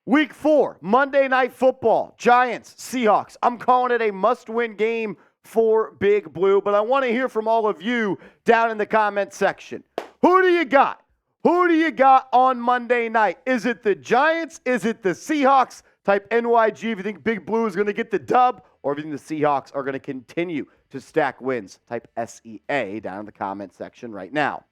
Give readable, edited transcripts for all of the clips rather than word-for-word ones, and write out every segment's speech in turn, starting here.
Week 4, Monday Night Football, Giants, Seahawks. I'm calling it a must-win game for Big Blue, but I want to hear from all of you down in the comment section. Who do you got? Who do you got on Monday night? Is it the Giants? Is it the Seahawks? Type NYG if you think Big Blue is going to get the dub, or if you think the Seahawks are going to continue to stack wins. Type SEA down in the comment section right now.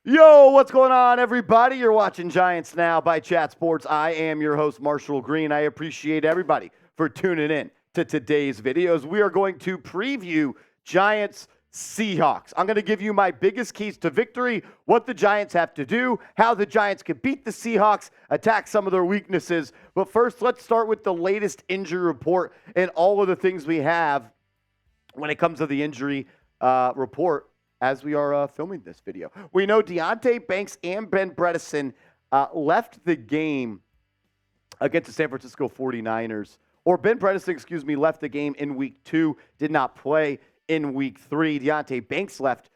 Yo, what's going on, everybody? You're watching Giants Now by Chat Sports. I am your host, Marshall Green. I appreciate everybody for tuning in to today's videos. We are going to preview Giants Seahawks. I'm going to give you my biggest keys to victory, what the Giants have to do, how the Giants can beat the Seahawks, attack some of their weaknesses. But first, let's start with the latest injury report and all of the things we have when it comes to the injury report. As we are filming this video, we know Deonte Banks and Bredeson left the game against the San Francisco 49ers. Or Bredeson, left the game in week 2, did not play in week 3. Deonte Banks left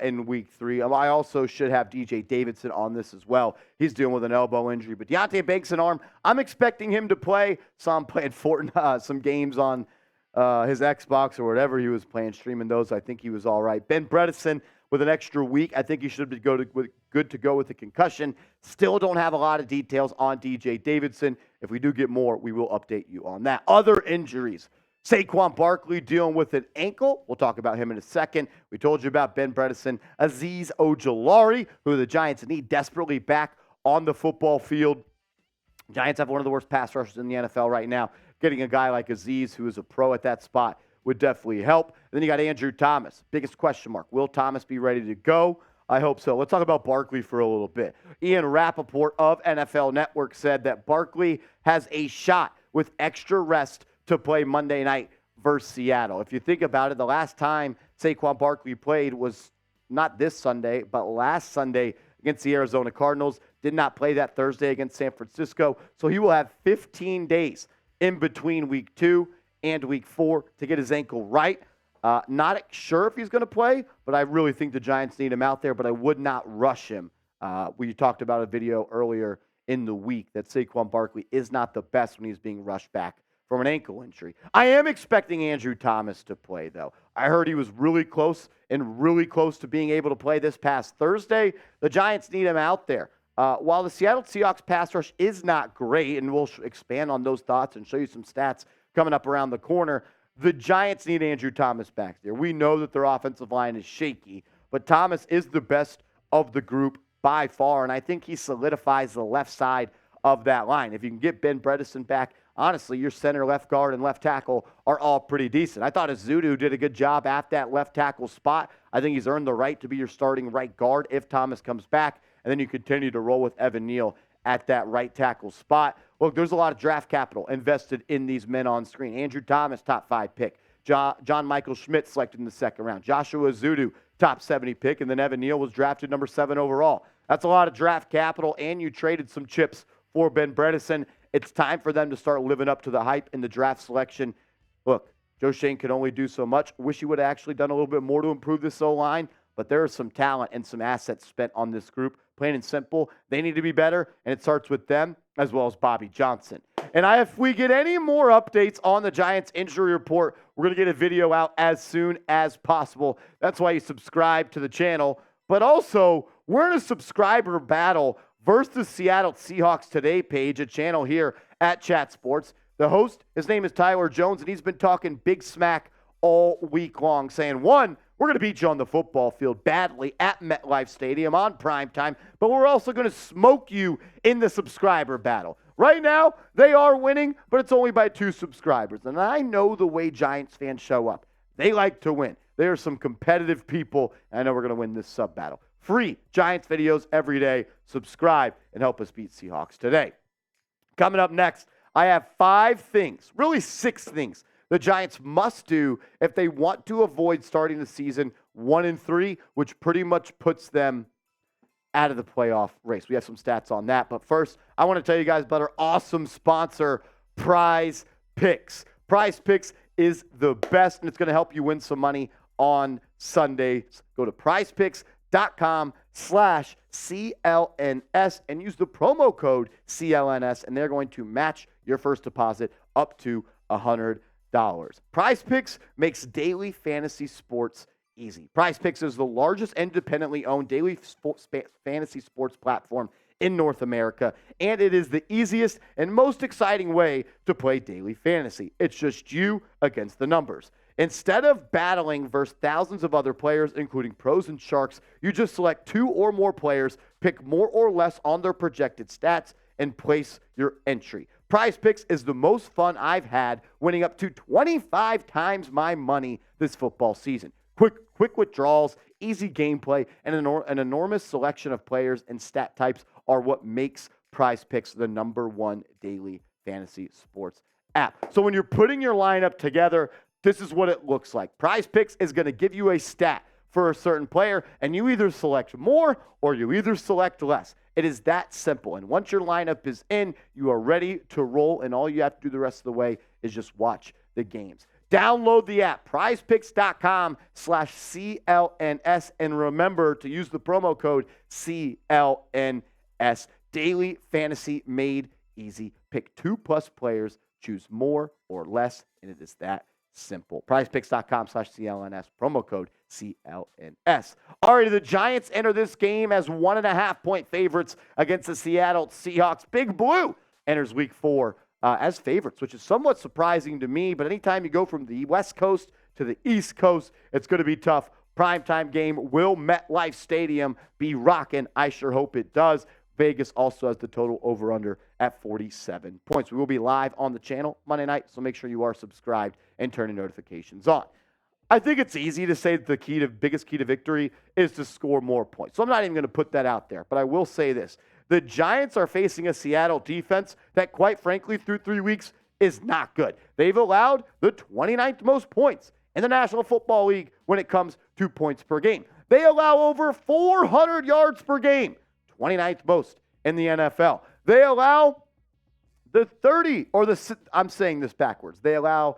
in week 3. I also should have DJ Davidson on this as well. He's dealing with an elbow injury. But Deonte Banks and arm, I'm expecting him to play. Saw him playing Fortnite, some games on his Xbox or whatever he was playing, streaming those. I think he was all right. Bredeson with an extra week. I think he should be good to go with the concussion. Still don't have a lot of details on DJ Davidson. If we do get more, we will update you on that. Other injuries. Saquon Barkley dealing with an ankle. We'll talk about him in a second. We told you about Bredeson. Azeez Ojulari, who the Giants need desperately back on the football field. Giants have one of the worst pass rushers in the NFL right now. Getting a guy like Azeez, who is a pro at that spot, would definitely help. And then you got Andrew Thomas. Biggest question mark. Will Thomas be ready to go? I hope so. Let's talk about Barkley for a little bit. Ian Rappaport of NFL Network said that Barkley has a shot with extra rest to play Monday night versus Seattle. If you think about it, the last time Saquon Barkley played was not this Sunday, but last Sunday against the Arizona Cardinals. Did not play that Thursday against San Francisco. So he will have 15 days in between week 2 and week 4 to get his ankle right. Not sure if he's going to play, but I really think the Giants need him out there, but I would not rush him. We talked about a video earlier in the week that Saquon Barkley is not the best when he's being rushed back from an ankle injury. I am expecting Andrew Thomas to play, though. I heard he was really close to being able to play this past Thursday. The Giants need him out there. While the Seattle Seahawks pass rush is not great, and we'll expand on those thoughts and show you some stats coming up around the corner, the Giants need Andrew Thomas back there. We know that their offensive line is shaky, but Thomas is the best of the group by far, and I think he solidifies the left side of that line. If you can get Bredeson back, honestly, your center, left guard, and left tackle are all pretty decent. I thought Azeez did a good job at that left tackle spot. I think he's earned the right to be your starting right guard if Thomas comes back. And then you continue to roll with Evan Neal at that right tackle spot. Look, there's a lot of draft capital invested in these men on screen. Andrew Thomas, top 5 pick. John Michael Schmidt selected in the second round. Joshua Azeez, top 70 pick. And then Evan Neal was drafted number 7 overall. That's a lot of draft capital, and you traded some chips for Bredeson. It's time for them to start living up to the hype in the draft selection. Look, Joe Schoen can only do so much. Wish he would have actually done a little bit more to improve this O-line. But there is some talent and some assets spent on this group. Plain and simple, they need to be better, and it starts with them as well as Bobby Johnson. And if we get any more updates on the Giants injury report, we're going to get a video out as soon as possible. That's why you subscribe to the channel. But also, we're in a subscriber battle versus the Seattle Seahawks Today page, a channel here at Chat Sports. The host, his name is Tyler Jones, and he's been talking big smack all week long, saying, one, we're going to beat you on the football field badly at MetLife Stadium on primetime, but we're also going to smoke you in the subscriber battle. Right now, they are winning, but it's only by 2 subscribers. And I know the way Giants fans show up. They like to win. They are some competitive people, and I know we're going to win this sub battle. Free Giants videos every day. Subscribe and help us beat Seahawks today. Coming up next, I have 5 things, really 6 things, the Giants must do if they want to avoid starting the season 1-3, which pretty much puts them out of the playoff race. We have some stats on that. But first, I want to tell you guys about our awesome sponsor, Prize Picks. Prize Picks is the best, and it's going to help you win some money on Sundays. Go to prizepicks.com/CLNS and use the promo code CLNS, and they're going to match your first deposit up to $100. Prize Picks makes daily fantasy sports easy. Prize Picks is the largest independently owned daily fantasy sports platform in North America, and it is the easiest and most exciting way to play daily fantasy. It's just you against the numbers. Instead of battling versus thousands of other players, including pros and sharks, you just select 2 or more players, pick more or less on their projected stats, and place your entry. Prize Picks is the most fun I've had, winning up to 25 times my money this football season. Quick withdrawals, easy gameplay, and an enormous selection of players and stat types are what makes Prize Picks the #1 daily fantasy sports app. So when you're putting your lineup together, this is what it looks like. Prize Picks is going to give you a stat for a certain player, and you either select more or you either select less. It is that simple. And once your lineup is in, you are ready to roll, and all you have to do the rest of the way is just watch the games. Download the app, prizepicks.com/CLNS, and remember to use the promo code CLNS. Daily fantasy made easy. Pick 2+ players, choose more or less, and it is that simple. prizepicks.com/CLNS, promo code CLNS. All right, the Giants enter this game as 1.5-point favorites against the Seattle Seahawks. Big Blue enters week 4 as favorites, which is somewhat surprising to me, but anytime you go from the West Coast to the East Coast, it's going to be tough. Primetime game, will MetLife Stadium be rocking? I sure hope it does. Vegas also has the total over-under at 47 points. We will be live on the channel Monday night, so make sure you are subscribed and turn your notifications on. I think it's easy to say the biggest key to victory is to score more points. So I'm not even going to put that out there, but I will say this. The Giants are facing a Seattle defense that, quite frankly, through 3 weeks is not good. They've allowed the 29th most points in the National Football League when it comes to points per game. They allow over 400 yards per game, 29th most in the NFL. They allow I'm saying this backwards. They allow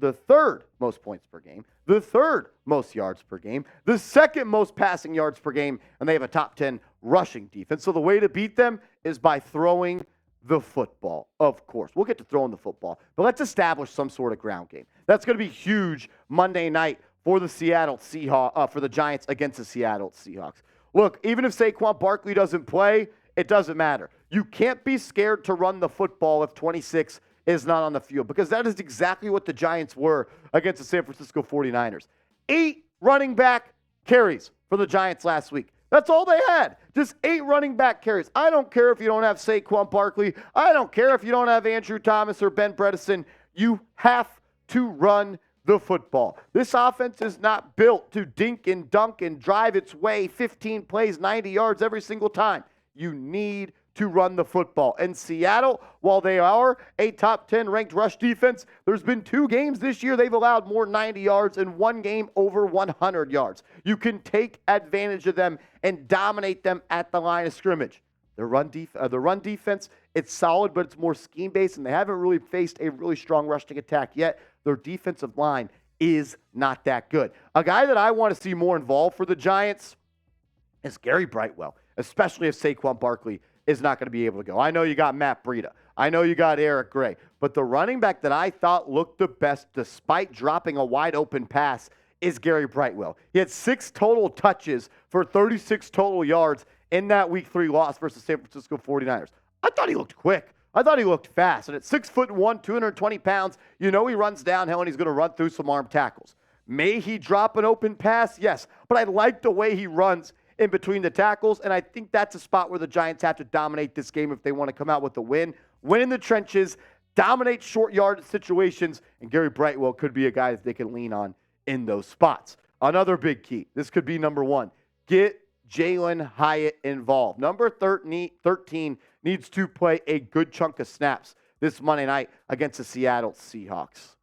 the third most points per game, the third most yards per game, the second most passing yards per game, and they have a top 10 rushing defense. So the way to beat them is by throwing the football, of course. We'll get to throwing the football, but let's establish some sort of ground game. That's going to be huge Monday night for the for the Giants against the Seattle Seahawks. Look, even if Saquon Barkley doesn't play, it doesn't matter. You can't be scared to run the football if 26 is not on the field, because that is exactly what the Giants were against the San Francisco 49ers. 8 running back carries for the Giants last week. That's all they had. Just 8 running back carries. I don't care if you don't have Saquon Barkley. I don't care if you don't have Andrew Thomas or Ben Bredeson. You have to run the football. This offense is not built to dink and dunk and drive its way 15 plays, 90 yards every single time. You need to run the football. And Seattle, while they are a top 10 ranked rush defense, there's been 2 games this year they've allowed more 90 yards and 1 game over 100 yards. You can take advantage of them and dominate them at the line of scrimmage. The run defense, it's solid, but it's more scheme-based, and they haven't really faced a really strong rushing attack yet. Their defensive line is not that good. A guy that I want to see more involved for the Giants is Gary Brightwell, especially if Saquon Barkley is not going to be able to go. I know you got Matt Breida. I know you got Eric Gray. But the running back that I thought looked the best despite dropping a wide open pass is Gary Brightwell. He had 6 total touches for 36 total yards in that Week 3 loss versus San Francisco 49ers. I thought he looked quick. I thought he looked fast. And at 6'1", 220 pounds, you know he runs downhill and he's going to run through some arm tackles. May he drop an open pass? Yes. But I like the way he runs in between the tackles, and I think that's a spot where the Giants have to dominate this game if they want to come out with a win. Win in the trenches, dominate short yard situations, and Gary Brightwell could be a guy that they can lean on in those spots. Another big key, this could be number 1, get Jalen Hyatt involved. Number 13 needs to play a good chunk of snaps this Monday night against the Seattle Seahawks.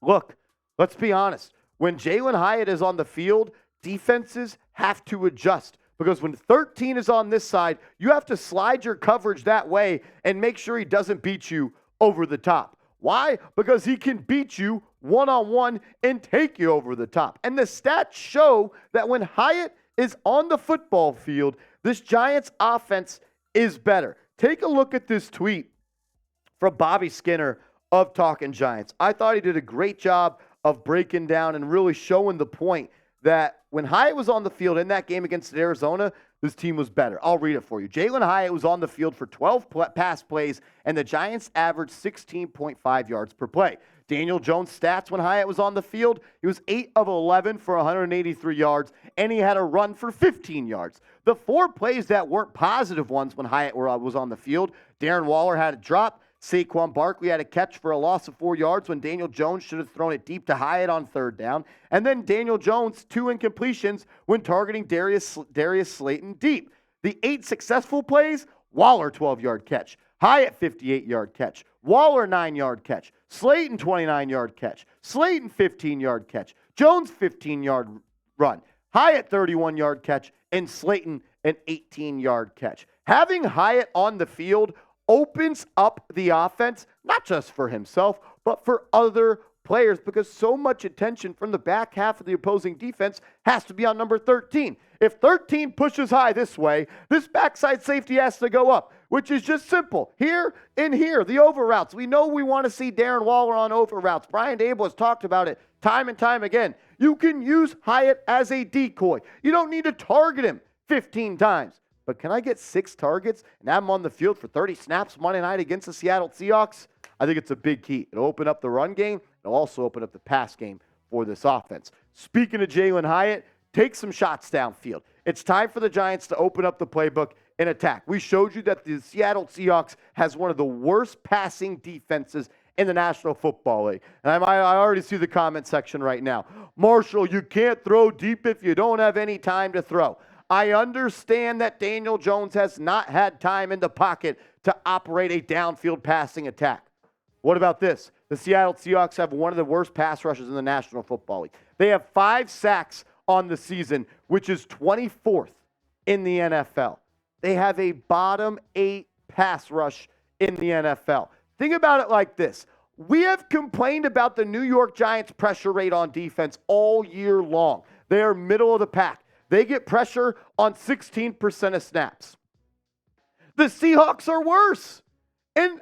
Look, let's be honest. When Jalen Hyatt is on the field, defenses have to adjust, because when 13 is on this side, you have to slide your coverage that way and make sure he doesn't beat you over the top. Why? Because he can beat you one-on-one and take you over the top. And the stats show that when Hyatt is on the football field, this Giants offense is better. Take a look at this tweet from Bobby Skinner of Talking Giants. I thought he did a great job of breaking down and really showing the point that when Hyatt was on the field in that game against Arizona, this team was better. I'll read it for you. Jalen Hyatt was on the field for 12 pass plays, and the Giants averaged 16.5 yards per play. Daniel Jones' stats when Hyatt was on the field, he was 8 of 11 for 183 yards, and he had a run for 15 yards. The 4 plays that weren't positive ones when Hyatt was on the field, Darren Waller had a drop, Saquon Barkley had a catch for a loss of 4 yards when Daniel Jones should have thrown it deep to Hyatt on 3rd down. And then Daniel Jones, 2 incompletions when targeting Darius Slayton deep. The 8 successful plays, Waller 12-yard catch, Hyatt 58-yard catch, Waller 9-yard catch, Slayton 29-yard catch, Slayton 15-yard catch, Jones 15-yard run, Hyatt 31-yard catch, and Slayton an 18-yard catch. Having Hyatt on the field opens up the offense, not just for himself, but for other players, because so much attention from the back half of the opposing defense has to be on number 13. If 13 pushes high this way, this backside safety has to go up, which is just simple. Here and here, the over routes. We know we want to see Darren Waller on over routes. Brian Daboll has talked about it time and time again. You can use Hyatt as a decoy. You don't need to target him 15 times. But can I get 6 targets and have him on the field for 30 snaps Monday night against the Seattle Seahawks? I think it's a big key. It'll open up the run game. It'll also open up the pass game for this offense. Speaking of Jalen Hyatt, take some shots downfield. It's time for the Giants to open up the playbook and attack. We showed you that the Seattle Seahawks has one of the worst passing defenses in the National Football League. And I already see the comment section right now. Marshall, you can't throw deep if you don't have any time to throw. I understand that Daniel Jones has not had time in the pocket to operate a downfield passing attack. What about this? The Seattle Seahawks have one of the worst pass rushes in the National Football League. They have 5 sacks on the season, which is 24th in the NFL. They have a bottom 8 pass rush in the NFL. Think about it like this. We have complained about the New York Giants' pressure rate on defense all year long. They are middle of the pack. They get pressure on 16% of snaps. The Seahawks are worse, and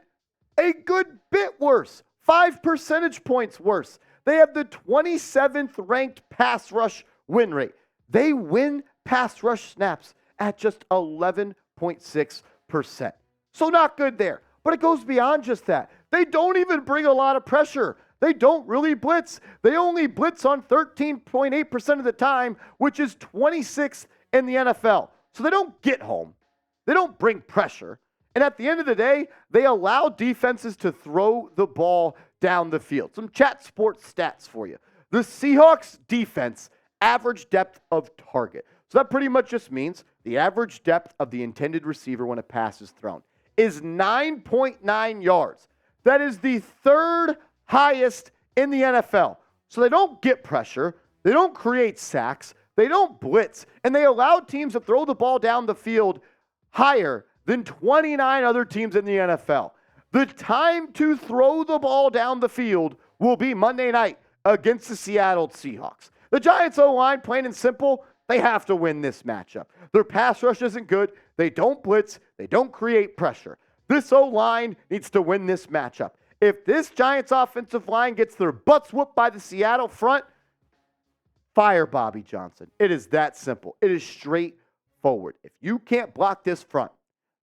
a good bit worse, 5 percentage points worse. They have the 27th ranked pass rush win rate. They win pass rush snaps at just 11.6%. So not good there, but it goes beyond just that. They don't even bring a lot of pressure. They don't really blitz. They only blitz on 13.8% of the time, which is 26th in the NFL. So they don't get home. They don't bring pressure. And at the end of the day, they allow defenses to throw the ball down the field. Some chat sports stats for you. The Seahawks defense average depth of target. So that pretty much just means the average depth of the intended receiver when a pass is thrown is 9.9 yards. That is the 3rd highest in the NFL. So they don't get pressure, they don't create sacks, they don't blitz, and they allow teams to throw the ball down the field higher than 29 other teams in the NFL. The time to throw the ball down the field will be Monday night against the Seattle Seahawks. The Giants O-line, plain and simple, they have to win this matchup. Their pass rush isn't good, they don't blitz, they don't create pressure. This O-line needs to win this matchup. If this Giants offensive line gets their butts whooped by the Seattle front, fire Bobby Johnson. It is that simple. It is straightforward. If you can't block this front,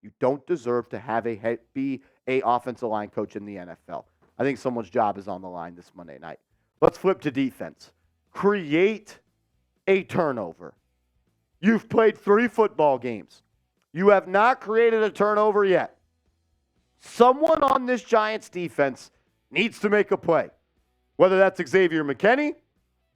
you don't deserve to be a offensive line coach in the NFL. I think someone's job is on the line this Monday night. Let's flip to defense. Create a turnover. You've played 3 football games. You have not created a turnover yet. Someone on this Giants defense needs to make a play. Whether that's Xavier McKinney,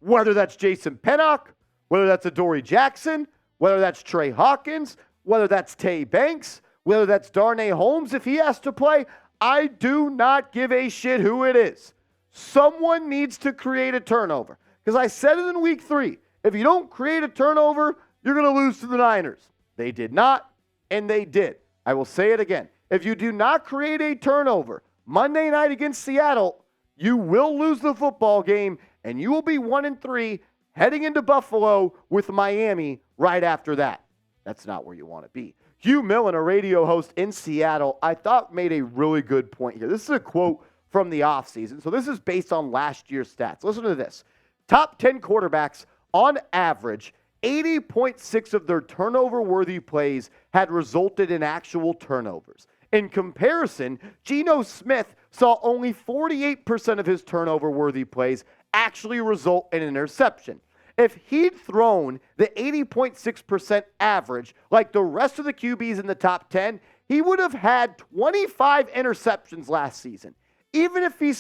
whether that's Jason Pinnock, whether that's Adoree Jackson, whether that's Trey Hawkins, whether that's Tay Banks, whether that's Darnay Holmes if he has to play. I do not give a shit who it is. Someone needs to create a turnover. Because I said it in week 3. If you don't create a turnover, you're going to lose to the Niners. They did not, and they did. I will say it again. If you do not create a turnover, Monday night against Seattle, you will lose the football game, and you will be 1-3 heading into Buffalo with Miami right after that. That's not where you want to be. Hugh Millen, a radio host in Seattle, I thought made a really good point here. This is a quote from the offseason. So this is based on last year's stats. Listen to this. Top 10 quarterbacks, on average, 80.6 of their turnover-worthy plays had resulted in actual turnovers. In comparison, Geno Smith saw only 48% of his turnover-worthy plays actually result in an interception. If he'd thrown the 80.6% average like the rest of the QBs in the top 10, he would have had 25 interceptions last season. Even if he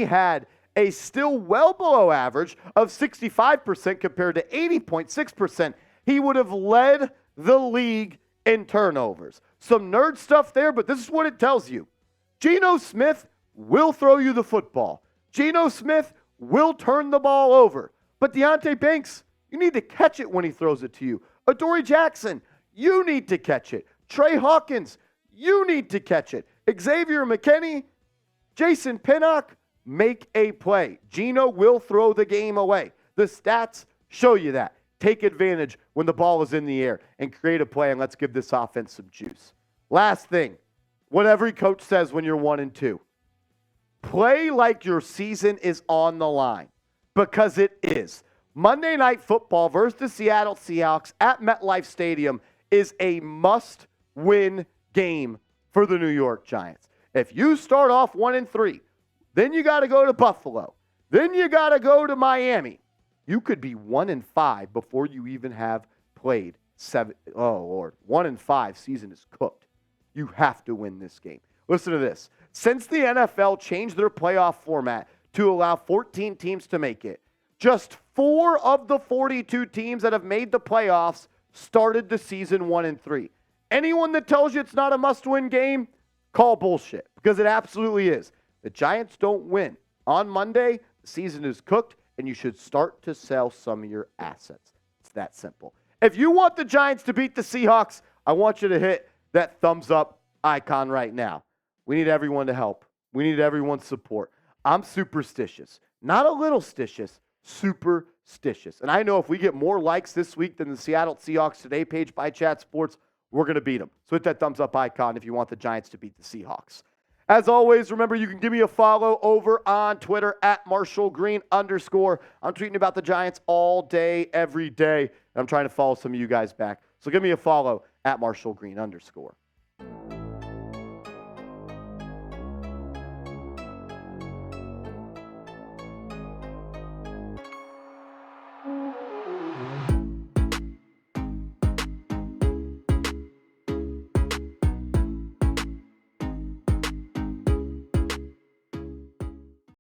had a still well below average of 65% compared to 80.6%, he would have led the league in turnovers. Some nerd stuff there, but this is what it tells you. Geno Smith will throw you the football. Geno Smith will turn the ball over. But Deonte Banks, you need to catch it when he throws it to you. Adoree Jackson, you need to catch it. Trey Hawkins, you need to catch it. Xavier McKinney, Jason Pinnock, make a play. Geno will throw the game away. The stats show you that. Take advantage when the ball is in the air and create a play, and let's give this offense some juice. Last thing, what every coach says when you're 1-2. Play like your season is on the line, because it is. Monday Night Football versus the Seattle Seahawks at MetLife Stadium is a must-win game for the New York Giants. If you start off 1-3, then you got to go to Buffalo, then you got to go to Miami. You could be 1-5 before you even have played 7. Oh, Lord. 1-5 season is cooked. You have to win this game. Listen to this. Since the NFL changed their playoff format to allow 14 teams to make it, just 4 of the 42 teams that have made the playoffs started the season 1-3. Anyone that tells you it's not a must-win game, call bullshit, because it absolutely is. The Giants don't win on Monday, the season is cooked, and you should start to sell some of your assets. It's that simple. If you want the Giants to beat the Seahawks, I want you to hit that thumbs up icon right now. We need everyone to help. We need everyone's support. I'm superstitious. Not a little stitious, superstitious. And I know if we get more likes this week than the Seattle Seahawks Today page by Chat Sports, we're going to beat them. So hit that thumbs up icon if you want the Giants to beat the Seahawks. As always, remember you can give me a follow over on Twitter at @MarshallGreen_. I'm tweeting about the Giants all day, every day. And I'm trying to follow some of you guys back. So give me a follow at @MarshallGreen_.